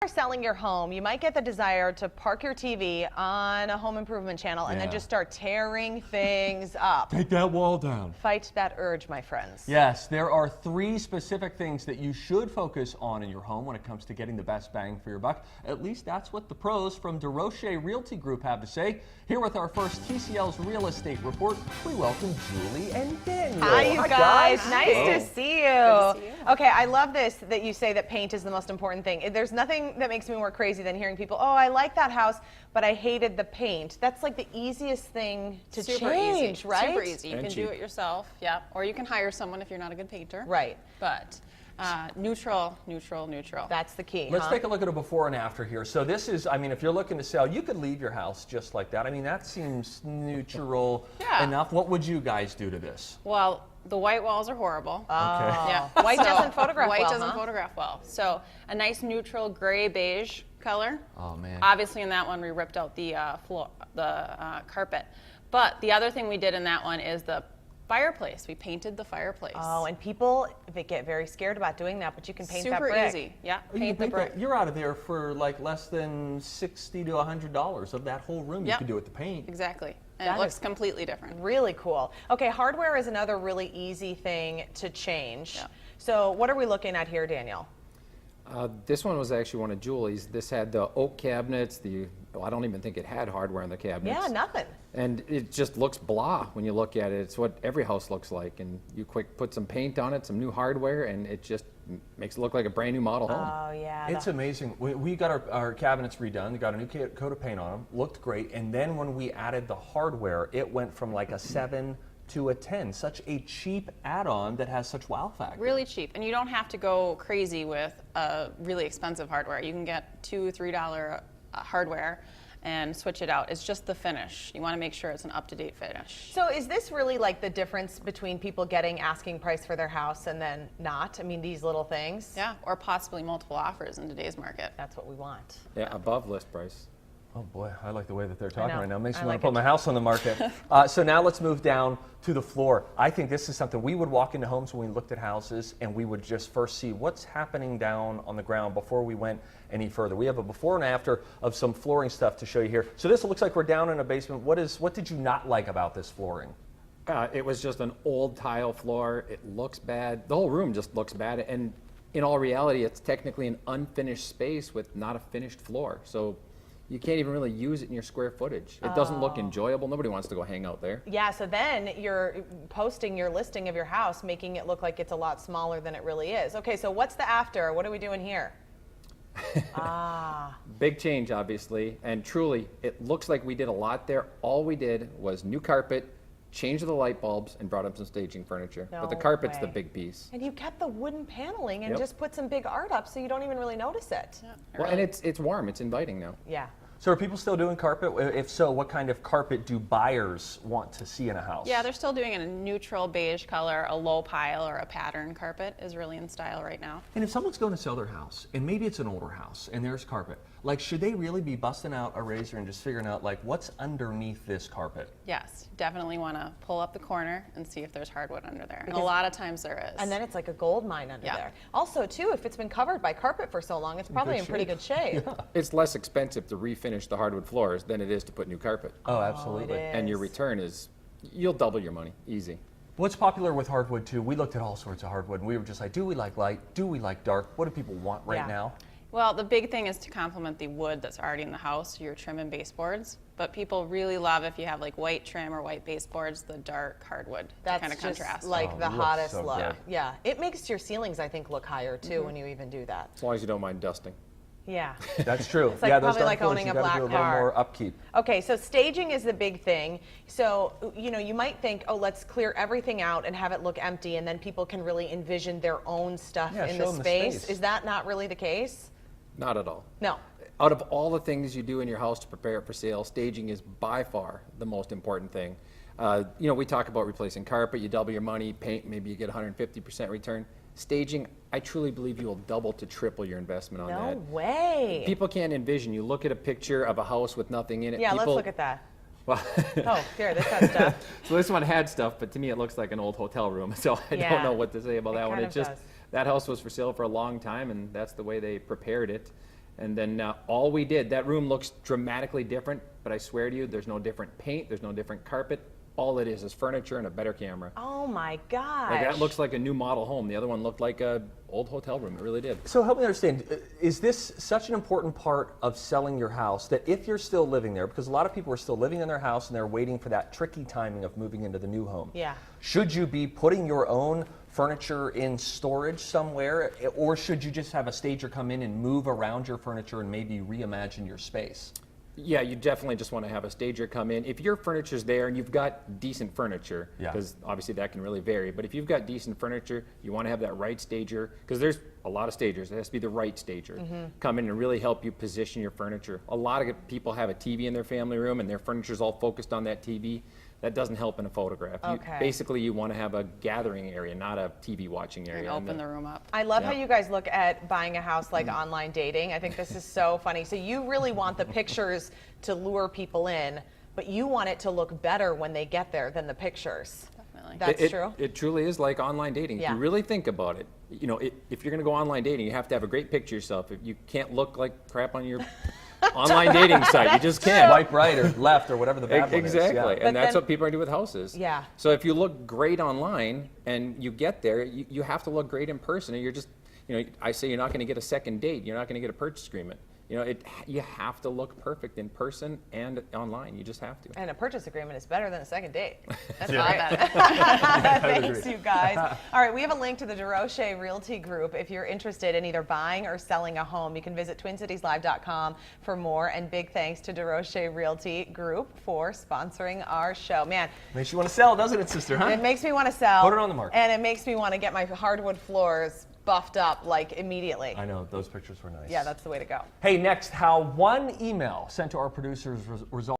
are selling your home, you might get the desire to park your TV on a home improvement channel and then just start tearing things up. Take that wall down. Fight that urge, my friends. Yes, there are 3 specific things that you should focus on in your home when it comes to getting the best bang for your buck. At least that's what the pros from DeRoche Realty Group have to say. Here with our first TCL's real estate report, we welcome Julie and Daniel. Hi, you guys. Nice to see you. Good to see you. Okay, I love this that you say that paint is the most important thing. There's nothing that makes me more crazy than hearing people, oh, I like that house, but I hated the paint. That's like the easiest thing to change, right? Super easy. You can do it yourself, yeah. Or you can hire someone if you're not a good painter. Right. But neutral, neutral, neutral. That's the key. Let's take a look at a before and after here. So this is, I mean, if you're looking to sell, you could leave your house just like that. I mean, that seems neutral enough. What would you guys do to this? Well, the white walls are horrible. Yeah. White doesn't photograph White well, doesn't huh? photograph well. So a nice neutral gray beige color. Oh, man. Obviously in that one we ripped out the carpet. But the other thing we did in that one is the fireplace. We painted the fireplace. Oh, and people, they get very scared about doing that, but you can paint that Super brick. easy. Yeah, You paint the paint brick. that- You're out of there for like less than $60 to $100 of that whole room. You Yep. could do with the paint. Exactly. And That it looks is- completely different. Really cool. Okay, hardware is another really easy thing to change. Yeah. So what are we looking at here, Daniel? This one was actually one of Julie's. This had the oak cabinets. I don't even think it had hardware in the cabinets. Yeah, nothing. And it just looks blah when you look at it. It's what every house looks like. And you put some paint on it, some new hardware, and it just makes it look like a brand new model home. Oh, yeah. It's amazing. We got our cabinets redone. We got a new coat of paint on them. Looked great. And then when we added the hardware, it went from like a 7 to a 10. Such a cheap add-on that has such wow factor. Really cheap. And you don't have to go crazy with really expensive hardware. You can get $2, $3 hardware and switch it out. It's just the finish. You want to make sure it's an up-to-date finish. So is this really like the difference between people getting asking price for their house and then not? I mean, these little things? Yeah, or possibly multiple offers in today's market. That's what we want. Yeah, above list price. Oh boy, I like the way that they're talking know. right now. Makes I me want like to put it. my house on the market. So now let's move down to the floor. I think this is something we would walk into homes when we looked at houses and we would just first see what's happening down on the ground before we went any further. We have a before and after of some flooring stuff to show you here. So this looks like we're down in a basement. What did you not like about this flooring? It was just an old tile floor. It looks bad. The whole room just looks bad. And in all reality, it's technically an unfinished space with not a finished floor. So you can't even really use it in your square footage. It doesn't look enjoyable. Nobody wants to go hang out there. Yeah, so then you're posting your listing of your house, making it look like it's a lot smaller than it really is. Okay, so what's the after? What are we doing here? Big change, obviously, and truly, it looks like we did a lot there. All we did was new carpet, changed the light bulbs, and brought up some staging furniture. But the No carpet's the way. big piece. And you kept the wooden paneling and Yep. just put some big art up so you don't even really notice it. Well, and it's warm. It's inviting now. Yeah. So are people still doing carpet? If so, what kind of carpet do buyers want to see in a house? Yeah, they're still doing it in a neutral beige color. A low pile or a pattern carpet is really in style right now. And if someone's going to sell their house, and maybe it's an older house, and there's carpet, like should they really be busting out a razor and just figuring out like what's underneath this carpet? Yes, definitely want to pull up the corner and see if there's hardwood under there. And a lot of times there is. And then it's like a gold mine under Yeah. there. Also, too, if it's been covered by carpet for so long, it's probably in pretty good shape. It's less expensive to refinish the hardwood floors than it is to put new carpet. Oh, absolutely. it And your is. return is, you'll double your money, easy. What's popular with hardwood too? We looked at all sorts of hardwood, and we were just like, do we like light? Do we like dark? What do people want right Yeah. now? Well, the big thing is to complement the wood that's already in the house, your trim and baseboards. But people really love if you have like white trim or white baseboards, the dark hardwood That's to kind of just contrast. like Oh, the it looks hottest so look. good. Yeah. It makes your ceilings, I think, look higher, too, when you even do that. As long as you don't mind dusting. Yeah. That's true. like yeah, those probably dark like floors, owning you a gotta black do a little car. more upkeep. Okay, so staging is the big thing. So, you know, you might think, oh, let's clear everything out and have it look empty, and then people can really envision their own stuff Yeah, in show the 'em the space. space. Is that not really the case? Not at all. No. Out of all the things you do in your house to prepare it for sale, staging is by far the most important thing. You know, we talk about replacing carpet, you double your money, paint, maybe you get 150% return. Staging, I truly believe you will double to triple your investment on No that. way. People can't envision. You look at a picture of a house with nothing in it. Yeah, let's people, look at that. Well, Oh, here, this has stuff. so this one had stuff, but to me it looks like an old hotel room. So I Yeah, don't know what to say about it that one. kind It of just does. that house was for sale for a long time, and that's the way they prepared it. And then all we did, that room looks dramatically different, but I swear to you, there's no different paint, there's no different carpet. All it is furniture and a better camera. Oh my gosh. Like that looks like a new model home. The other one looked like a old hotel room. It really did. So help me understand, is this such an important part of selling your house that if you're still living there, because a lot of people are still living in their house and they're waiting for that tricky timing of moving into the new home. Yeah. Should you be putting your own furniture in storage somewhere, or should you just have a stager come in and move around your furniture and maybe reimagine your space? Yeah, you definitely just want to have a stager come in. If your furniture's there and you've got decent furniture, Yeah. because obviously that can really vary, but if you've got decent furniture, you want to have that right stager, because there's a lot of stagers. It has to be the right stager. Come in and really help you position your furniture. A lot of people have a TV in their family room and their furniture's all focused on that TV. That doesn't help in a photograph. Okay. Basically, you want to have a gathering area, not a TV watching area. And open the room up. I love how Yeah. you guys look at buying a house like online dating. I think this is so funny. So you really want the pictures to lure people in, but you want it to look better when they get there than the pictures. Definitely. That's true. It truly is like online dating. Yeah. If you really think about it, you know, if you're going to go online dating, you have to have a great picture of yourself. If you can't look like crap on your online dating site, you just can't. Swipe right or left or whatever the bad one is. Exactly, Yeah. But and that's then- what people are doing with houses. Yeah. So if you look great online and you get there, you have to look great in person, or you're just, you know, I say you're not going to get a second date. You're not going to get a purchase agreement. You know, you have to look perfect in person and online. You just have to. And a purchase agreement is better than a second date. That's Yeah. right. Thanks, you guys. All right, we have a link to the DeRoche Realty Group. If you're interested in either buying or selling a home, you can visit TwinCitiesLive.com for more. And big thanks to DeRoche Realty Group for sponsoring our show. Man, Makes you want to sell, doesn't it, sister, huh? it makes me want to sell. Put it on the market. And it makes me want to get my hardwood floors buffed up like immediately. I know, those pictures were nice. Yeah, that's the way to go. Hey, next, how one email sent to our producers resulted